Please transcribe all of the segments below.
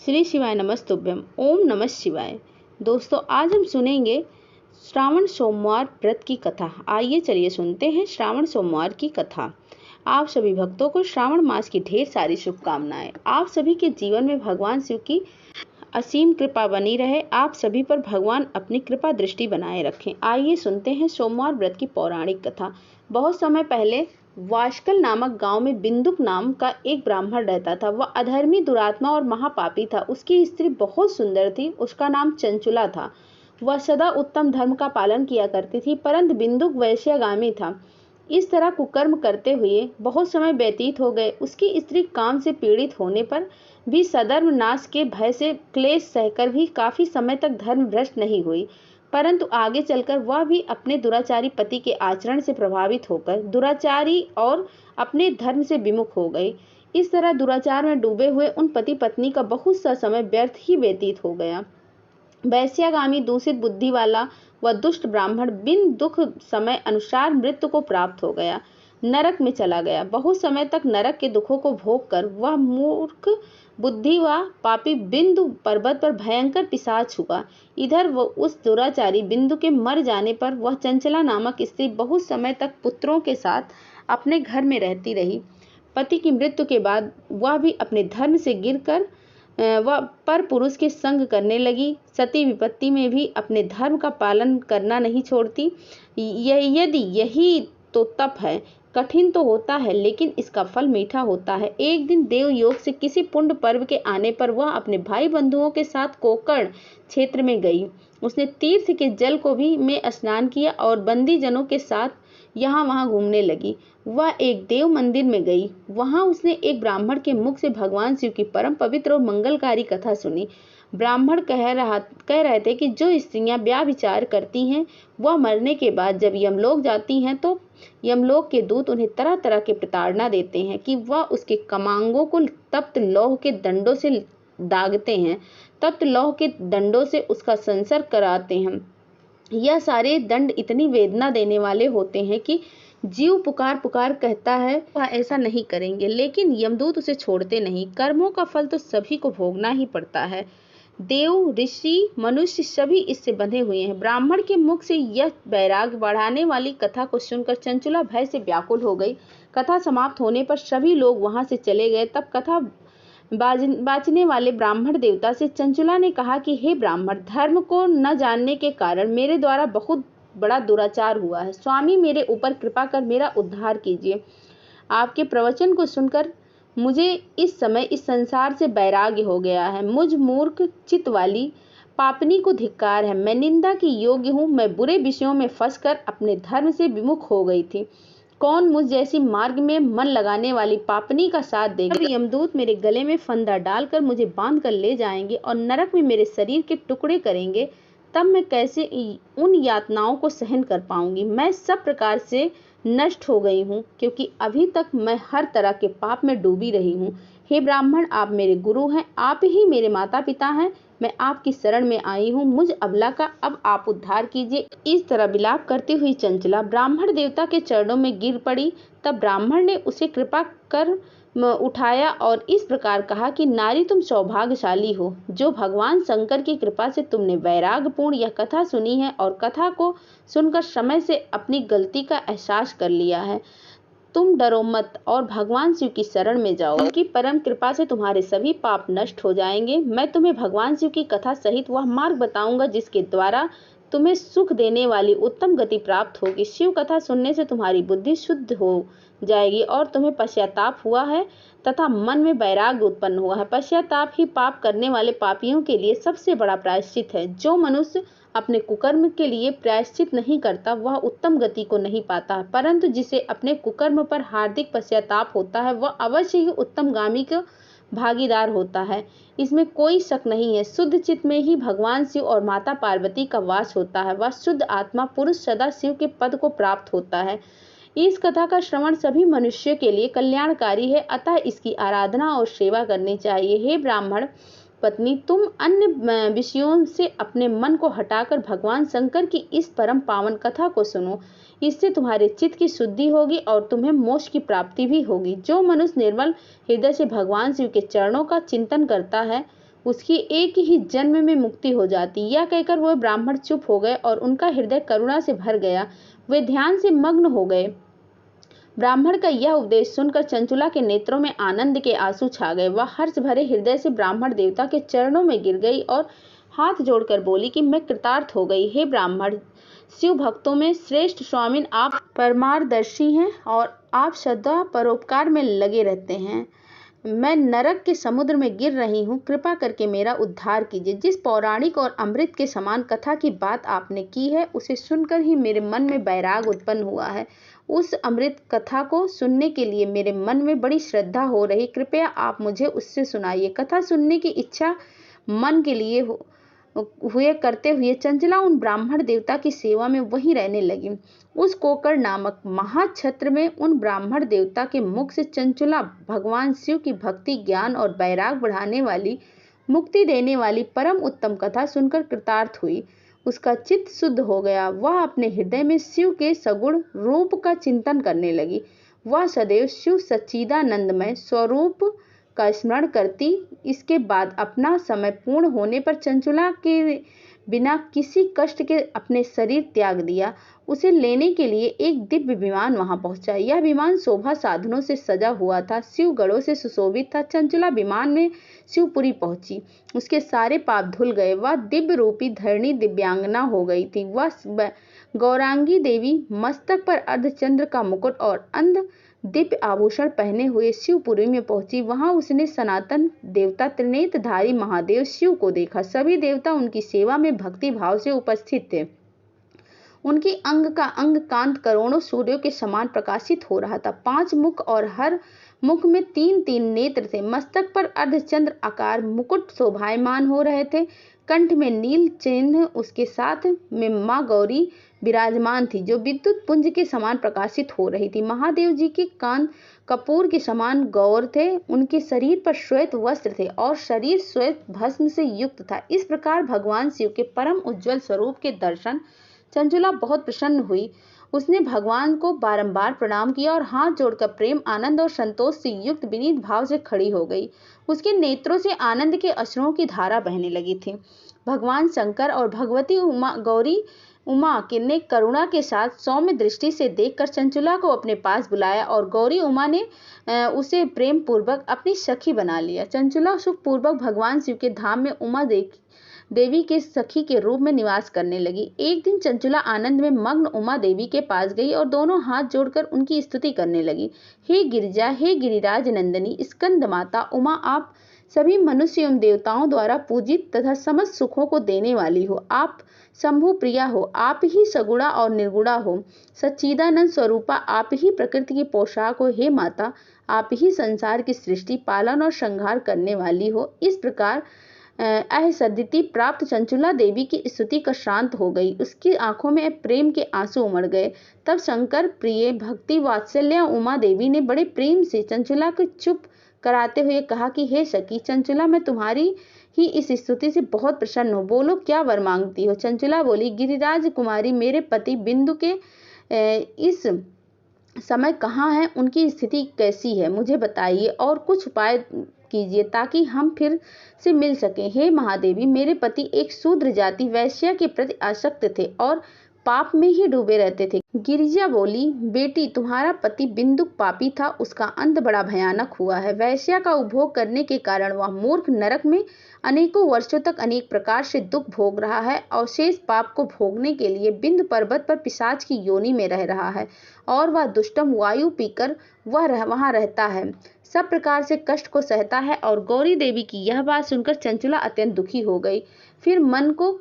श्री शिवाय नमस्तुभ्यम। ओम नमः शिवाय। दोस्तों, आज हम सुनेंगे श्रावण सोमवार व्रत की कथा। आइए चलिए सुनते हैं श्रावण सोमवार की कथा। आप सभी भक्तों को श्रावण मास की ढेर सारी शुभकामनाएं। आप सभी के जीवन में भगवान शिव की असीम कृपा बनी रहे। आप सभी पर भगवान अपनी कृपा दृष्टि बनाए रखें। आइए सुनते हैं सोमवार व्रत की पौराणिक कथा। बहुत समय पहले वाशकल नामक गांव में बिंदुक नाम का एक ब्राह्मण रहता था। वह अधर्मी, दुरात्मा और महापापी था। उसकी स्त्री बहुत सुंदर थी। उसका नाम चंचुला था। वह सदा उत्तम धर्म का पालन किया करती थी, परंतु बिंदुक वैश्यगामी था। इस तरह कुकर्म करते हुए बहुत समय व्यतीत हो गए। उसकी स्त्री काम से पीड़ित होने पर भी सधर्म नाश के भय से क्लेश सहकर भी काफी समय तक धर्म भ्रष्ट नहीं हुई, परंतु आगे चलकर वह भी अपने दुराचारी पति के आचरण से प्रभावित होकर दुराचारी और अपने धर्म से विमुख हो गई। इस तरह दुराचार में डूबे हुए उन पति पत्नी का बहुत सा समय व्यर्थ ही व्यतीत हो गया। वैश्यागामी, दूषित बुद्धि वाला वह दुष्ट ब्राह्मण बिन दुख समय अनुसार मृत्यु को प्राप्त हो गया, नरक में चला गया। बहुत समय तक नरक के दुखों को भोग कर वह मूर्ख बुद्धि व पापी बिंदु पर्वत पर भयंकर पिशाच हुआ। इधर वो उस दुराचारी बिंदु के मर जाने पर वह चंचला नामक स्त्री बहुत समय तक पुत्रों के साथ अपने घर में रहती रही। पति की मृत्यु के बाद वह भी अपने धर्म से गिरकर वह पर पुरुष के संग करने लगी। सती विपत्ति में भी अपने धर्म का पालन करना नहीं छोड़ती। यदि यही तो तप है, कठिन तो होता है लेकिन इसका फल मीठा होता है। एक दिन देव योग से किसी पुण्य पर्व के आने पर वह अपने भाई बंधुओं के साथ कोकण क्षेत्र में गई। उसने तीर्थ के जल को भी में स्नान किया और बंदी जनों के साथ यहाँ वहाँ घूमने लगी। वह एक देव मंदिर में गई। वहां उसने एक ब्राह्मण के मुख से भगवान शिव की परम पवित्र और मंगलकारी कथा सुनी। ब्राह्मण कह रहे थे कि जो स्त्रियां व्याभिचार करती हैं वह मरने के बाद जब यमलोक जाती हैं तो यमलोक के दूत उन्हें तरह तरह के प्रताड़ना देते हैं कि वह उसके कमांगों को तप्त लौह के दंडों से दागते हैं, तप्त लौह के दंडों से उसका संसर्ग कराते हैं। यह सारे दंड इतनी वेदना देने वाले होते हैं कि जीव पुकार पुकार कहता है वह ऐसा नहीं करेंगे, लेकिन यमदूत उसे छोड़ते नहीं। कर्मों का फल तो सभी को भोगना ही पड़ता है। देव, ऋषि, मनुष्य सभी इससे बंधे हुए हैं। ब्राह्मण के मुख से यह वैराग्य बढ़ाने वाली कथा को सुनकर चंचुला भय से व्याकुल हो गई। कथा समाप्त होने पर सभी लोग वहां से चले गए। तब कथा बाचने वाले ब्राह्मण देवता से चंचुला ने कहा कि हे ब्राह्मण, धर्म को न जानने के कारण मेरे द्वारा बहुत बड़ा दुराचार हुआ है। स्वामी, मेरे ऊपर कृपा कर मेरा उद्धार कीजिए। आपके प्रवचन को सुनकर मुझे इस समय इस संसार से वैराग्य हो गया है। मुझ मूर्ख चित्त वाली पापनी को धिक्कार है। मैं निंदा की योग्य हूँ। मैं बुरे विषयों में फंसकर अपने धर्म से विमुख हो गई थी। कौन मुझ जैसी मार्ग में मन लगाने वाली पापनी का साथ देगा? अब यमदूत मेरे गले में फंदा डालकर मुझे बांध कर ले जाएंगे और नरक में मेरे शरीर के टुकड़े करेंगे। तब मैं कैसे उन यातनाओं को सहन कर पाऊंगी? मैं सब प्रकार से नष्ट हो गई हूँ, क्योंकि अभी तक मैं हर तरह के पाप में डूबी रही हूँ। हे ब्राह्मण, आप मेरे गुरु हैं, आप ही मेरे माता पिता हैं। मैं आपकी शरण में आई हूँ। मुझ अबला का अब आप उद्धार कीजिए। इस तरह विलाप करती हुई चंचला ब्राह्मण देवता के चरणों में गिर पड़ी। तब ब्राह्मण ने उसे कृपा कर उठाया और इस प्रकार कहा कि नारी, तुम सौभाग्यशाली हो जो भगवान शंकर की कृपा से तुमने वैराग्यपूर्ण यह कथा सुनी है और कथा को सुनकर समय से अपनी गलती का एहसास कर लिया है। तुम डरो मत और भगवान शिव की शरण में जाओ। उनकी परम कृपा से तुम्हारे सभी पाप नष्ट हो जाएंगे। मैं तुम्हें भगवान शिव की कथा सहित वह मार्ग बताऊंगा जिसके द्वारा तुम्हें सुख देने वाली उत्तम गति प्राप्त होगी। शिव कथा सुनने से तुम्हारी बुद्धि शुद्ध हो जाएगी और तुम्हें पश्चाताप हुआ है तथा मन में वैराग्य उत्पन्न हुआ है। पश्चाताप ही पाप करने वाले पापियों के लिए सबसे बड़ा प्रायश्चित है। जो मनुष्य अपने कुकर्म के लिए प्रायश्चित नहीं करता वह उत्तम गति को नहीं पाता, परंतु जिसे अपने कुकर्म पर हार्दिक पश्चाताप होता है वह अवश्य ही उत्तम गामी का भागीदार होता है। इसमें कोई शक नहीं है। शुद्ध चित्त में ही भगवान शिव और माता पार्वती का वास होता है। वह शुद्ध आत्मा पुरुष सदा शिव के पद को प्राप्त होता है। इस कथा का श्रवण सभी मनुष्यों के लिए कल्याणकारी है, अतः इसकी आराधना और सेवा करनी चाहिए। हे ब्राह्मण पत्नी, तुम अन्य विषयों से अपने मन को हटाकर भगवान शंकर की इस परम पावन कथा को सुनो। इससे तुम्हारे चित्त की शुद्धि होगी और तुम्हें मोक्ष की प्राप्ति भी होगी। जो मनुष्य निर्मल हृदय से भगवान शिव के चरणों का चिंतन करता है उसकी एक ही जन्म में मुक्ति हो जाती। यह कहकर वह ब्राह्मण चुप हो गए और उनका हृदय करुणा से भर गया। वे ध्यान से मग्न हो गए। ब्राह्मण का यह उपदेश सुनकर चंचुला के नेत्रों में आनंद के आंसू छा गए। वह हर्ष भरे हृदय से ब्राह्मण देवता के चरणों में गिर गई और हाथ जोड़कर बोली कि मैं कृतार्थ हो गई। हे ब्राह्मण, शिव भक्तों में श्रेष्ठ स्वामिन, आप परमारदर्शी हैं और आप सदा परोपकार में लगे रहते हैं। मैं नरक के समुद्र में गिर रही हूँ, कृपा करके मेरा उद्धार कीजिए। जिस पौराणिक और अमृत के समान कथा की बात आपने की है, उसे सुनकर ही मेरे मन में वैराग उत्पन्न हुआ है। उस अमृत कथा को सुनने के लिए मेरे मन में बड़ी श्रद्धा हो रही। कृपया आप मुझे उससे सुनाइए। कथा सुनने की इच्छा मन के लिए हुए करते हुए चंचला उन ब्राह्मण देवता की सेवा में वहीं रहने लगी। उस कोकर नामक महाक्षत्र में उन ब्राह्मण देवता के मुख से चंचला भगवान शिव की भक्ति, ज्ञान और वैराग बढ़ाने वाली, मुक्ति देने वाली परम उत्तम कथा सुनकर कृतार्थ हुई। उसका चित्त शुद्ध हो गया। वह अपने हृदय में शिव के सगुण रूप का चिंतन करने लगी। वह सदैव शिव सच्चिदानंदमय स्वरूप का स्मरण करती। इसके बाद अपना समय पूर्ण होने पर चंचला के बिना किसी कष्ट के अपने शरीर त्याग दिया। उसे लेने के लिए एक दिव्य विमान वहां पहुंचा। यह विमान शोभा साधनों से सजा हुआ था, शिव गढ़ों से सुशोभित था। चंचला विमान में शिवपुरी पहुंची। उसके सारे पाप धुल गए। वह दिव्य रूपी धरणी दिव्यांगना हो गई थी। वह गौरांगी देवी मस्तक पर अर्धचंद्र का मुकुट और अंध दिव्य आभूषण पहने हुए शिवपुरी में पहुंची। वहां उसने सनातन देवता त्रिनेत्रधारी महादेव शिव को देखा। सभी देवता उनकी सेवा में भक्ति भाव से उपस्थित थे। उनकी अंग का अंग कांत करोड़ों सूर्यों के समान प्रकाशित हो रहा था। 5 मुख और हर मुख में 3-3 नेत्र थे। मस्तक पर अर्धचंद्र आकार मुकुट शोभायमान हो रहे थे। कंठ में नील चिन्ह, उसके साथ में मां गौरी विराजमान थी, जो विद्युत पुंज के समान प्रकाशित हो रही थी। महादेव जी के कान कपूर के समान गौर थे। उनके शरीर पर श्वेत वस्त्र थे और शरीर श्वेत भस्म से युक्त था। इस प्रकार भगवान शिव के परम उज्ज्वल स्वरूप के दर्शन चंचला बहुत प्रसन्न हुई। उसने भगवान को बारंबार प्रणाम किया और हाथ जोड़कर प्रेम, आनंद और संतोष से युक्त विनीत भाव से खड़ी हो गई। उसके नेत्रों से आनंद के अश्रुओं की धारा बहने लगी थी। भगवान शंकर और भगवती गौरी उमा ने करुणा के साथ सौम्य दृष्टि से देखकर चंचला को अपने पास बुलाया और गौरी उमा ने उसे प्रेम पूर्वक अपनी सखी बना लिया। चंचला सुखपूर्वक भगवान शिव के धाम में उमा देवी के सखी के रूप में निवास करने लगी। एक दिन चंचला आनंद में मग्न उमा देवी के पास गई और दोनों हाथ जोड़कर उनकी स्तुति करने लगी। हे गिरिजा, हे गिरिराज नंदिनी, स्कंद माता उमा, आप सभी मनुष्य एवं देवताओं द्वारा पूजित तथा समस्त सुखों को देने वाली हो। आप शंभु प्रिया हो। आप ही सगुणा और निर्गुणा हो। सच्चिदानंद स्वरूपा, आप ही प्रकृति की पोशाक हो। हे माता, आप ही संसार की सृष्टि, पालन और संहार करने वाली हो। इस प्रकार सद्गति प्राप्त चंचला देवी की स्तुति का शांत हो गई। उसकी आंखों में प्रेम के आंसू उमड़ गए। तब शंकर प्रिय भक्ति वात्सल्य उमा देवी ने बड़े प्रेम से चंचला को चुप कराते हुए कहा कि हे सखी चंचला, मैं तुम्हारी ही इस स्तुति से बहुत प्रसन्न हूँ। बोलो, क्या वर मांगती हो? चंचला बोली, गिरिराज कुमारी, मेरे पति बिंदु के इस समय कहाँ है? उनकी स्थिति कैसी है? मुझे बताइए और कुछ उपाय कीजिए ताकि हम फिर से मिल सकें। हे महादेवी, मेरे पति एक शूद्र जाति वैश्या के प्रति आसक्त थे और पाप में ही डूबे रहते थे। गिरिजा बोली, बेटी, तुम्हारा पति बिंदु पापी था, उसका अंत बड़ा भयानक हुआ है। वैश्या का उपभोग करने के कारण वह मूर्ख नरक में अनेकों वर्षों तक अनेक प्रकार से दुख भोग रहा है और शेष पाप को भोगने के लिए बिंद पर्वत पर पिशाच की योनि में रह रहा है और वह दुष्टम वायु पीकर वहां रहता है, सब प्रकार से कष्ट को सहता है। और गौरी देवी की यह बात सुनकर चंचला अत्यंत दुखी हो गई। फिर मन को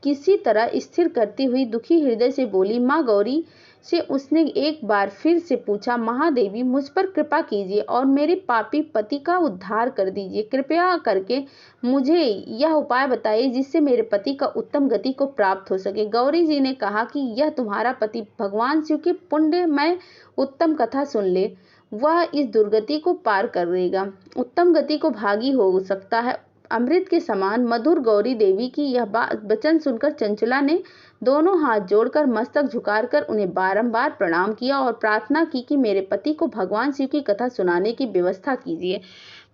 किसी तरह स्थिर करती हुई दुखी हृदय से बोली, माँ गौरी से उसने एक बार फिर से पूछा, महादेवी, मुझ पर कृपा कीजिए और मेरे पापी पति का उद्धार कर दीजिए। कृपया करके मुझे यह उपाय बताइए जिससे मेरे पति का उत्तम गति को प्राप्त हो सके। गौरी जी ने कहा कि यह तुम्हारा पति भगवान शिव की पुण्यमय उत्तम कथा सुन ले, वह इस दुर्गति को पार करेगा, उत्तम गति को भागी हो सकता है। अमृत के समान मधुर गौरी देवी की यह वचन सुनकर चंचला ने दोनों हाथ जोड़कर मस्तक झुकाकर उन्हें बारंबार प्रणाम किया और प्रार्थना की कि मेरे पति को भगवान शिव की कथा सुनाने की व्यवस्था कीजिए।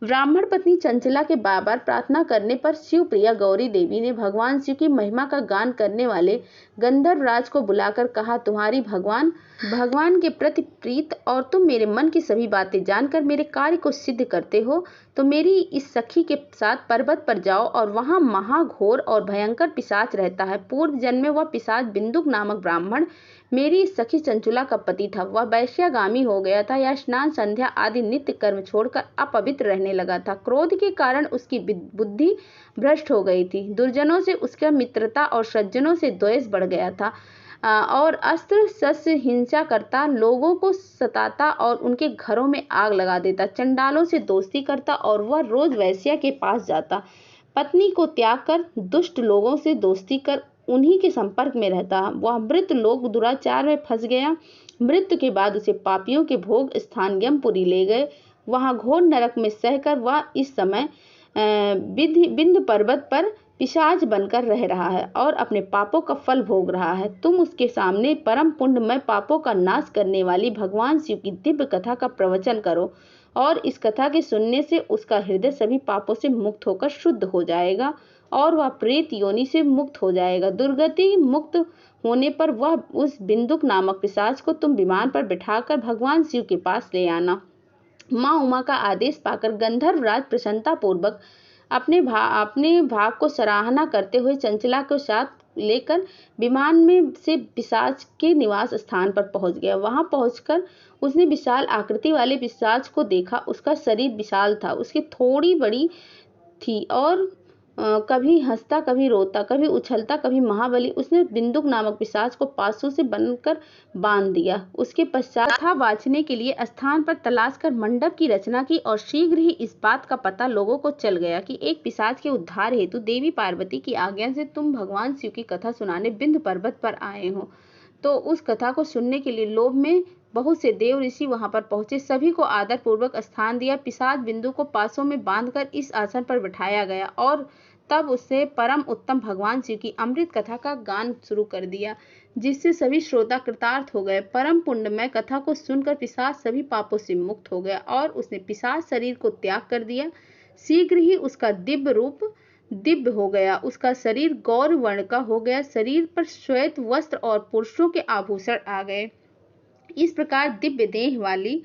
ब्राह्मण पत्नी चंचला के बार बार प्रार्थना करने पर शिवप्रिया गौरी देवी ने भगवान शिव की महिमा का गान करने वाले गंधर्व राज को बुलाकर कहा, तुम्हारी भगवान के प्रति प्रीत और तुम मेरे मन की सभी बातें जानकर मेरे कार्य को सिद्ध करते हो तो मेरी इस सखी के साथ पर्वत पर जाओ और वहां महाघोर और भयंकर पिशाच रहता है। पूर्व जन्म में वह पिशाच बिंदुक नामक ब्राह्मण मेरी सखी चंचुला का पति था। वह वैश्यागामी हो गया था या स्नान संध्या आदि नित्य कर्म छोड़कर अपवित्र रहने लगा था। क्रोध के कारण उसकी बुद्धि भ्रष्ट हो गई थी। दुर्जनों से उसका मित्रता और सज्जनों से द्वेष बढ़ गया था और अस्त्र शस्त्र हिंसा करता, लोगों को सताता और उनके घरों में आग लगा देता, चंडालों से दोस्ती करता और वह रोज वैश्या के पास जाता। पत्नी को त्याग कर दुष्ट लोगों से दोस्ती कर उन्हीं के संपर्क में रहता। वह मृत लोग दुराचार में फंस गया। मृत्यु के बाद उसे पापियों के भोग स्थान यमपुरी ले गए। वहां घोर नरक में सहकर वह इस समय विंध्य पर्वत पर पिशाच बनकर रह रहा है और अपने पापों का फल भोग रहा है। तुम उसके सामने परम पुण्यमय पापों का नाश करने वाली भगवान शिव की दिव्य कथा का प्रवचन करो और इस कथा के सुनने से उसका हृदय सभी पापों से मुक्त होकर शुद्ध हो जाएगा और वह प्रेत योनि से मुक्त हो जाएगा। दुर्गति मुक्त होने पर वह उस बिंदुक नामक पिशाच को तुम विमान पर बिठाकर भगवान शिव के पास ले आना। माँ उमा का आदेश पाकर गंधर्व राज प्रसन्नता पूर्वक अपने भाग को सराहना करते हुए चंचला को साथ लेकर विमान में से पिशाच के निवास स्थान पर पहुंच गया। वहां पहुंचकर उसने विशाल आकृति वाले पिशाच को देखा। उसका शरीर विशाल था, उसकी थोड़ी बड़ी थी और कभी हंसता, कभी रोता, कभी उछलता, कभी महाबली। उसने बिंदुक नामक पिशाच को पासों से बनकर बांध दिया। उसके पश्चात कथा वाचने के लिए स्थान पर तलाश कर मंडप की रचना की और शीघ्र ही इस बात का पता लोगों को चल गया कि एक पिशाच के उद्धार हेतु देवी पार्वती की आज्ञा से तुम भगवान शिव की कथा सुनाने विंध्य पर्वत पर आए हो। तो उस कथा को सुनने के लिए लोभ में बहुत से देव ऋषि वहां पर पहुंचे। सभी को आदर पूर्वक स्थान दिया। पिशाच बिंदु को पासों में बांधकर इस आसन पर बिठाया गया और तब उससे परम उत्तम भगवान शिव की अमृत कथा का गान शुरू कर दिया, जिससे सभी श्रोता कृतार्थ हो गए। परम पुण्यमय कथा को सुनकर पिशाच सभी पापों से मुक्त हो गया और उसने पिशाच शरीर को त्याग कर दिया। शीघ्र ही उसका दिव्य रूप दिव्य हो गया। उसका शरीर गौर वर्ण का हो गया। शरीर पर श्वेत वस्त्र और पुरुषों के आभूषण आ गए। इस प्रकार दिव्य देह वाली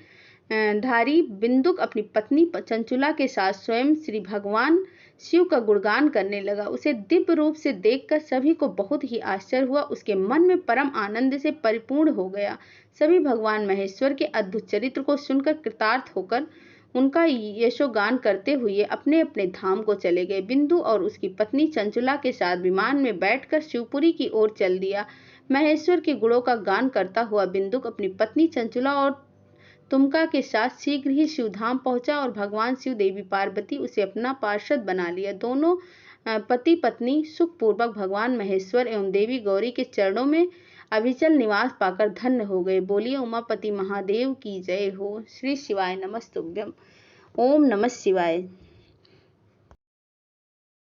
धारी बिंदुक अपनी पत्नी चंचुला के साथ स्वयं श्री भगवान शिव का गुणगान करने लगा। उसे दिव्य रूप से देखकर सभी को बहुत ही आश्चर्य हुआ। उसके मन में परम आनंद से परिपूर्ण हो गया। सभी भगवान महेश्वर के अद्भुत चरित्र को सुनकर कृतार्थ होकर उनका यशोगान करते हुए अपने अपने धाम को चले गए। बिंदु और उसकी पत्नी चंचुला के साथ विमान में बैठकर शिवपुरी की ओर चल दिया। महेश्वर के गुणों का गान करता हुआ बिंदुक अपनी पत्नी चंचुला और तुमका के साथ शीघ्र ही शिवधाम पहुंचा और भगवान शिव देवी पार्वती उसे अपना पार्षद बना लिया। दोनों पति पत्नी सुखपूर्वक भगवान महेश्वर एवं देवी गौरी के चरणों में अविचल निवास पाकर धन्य हो गए। बोलिए उमापति महादेव की जय हो। श्री शिवाय नमस्तुभ्यम। ओम नमः शिवाय।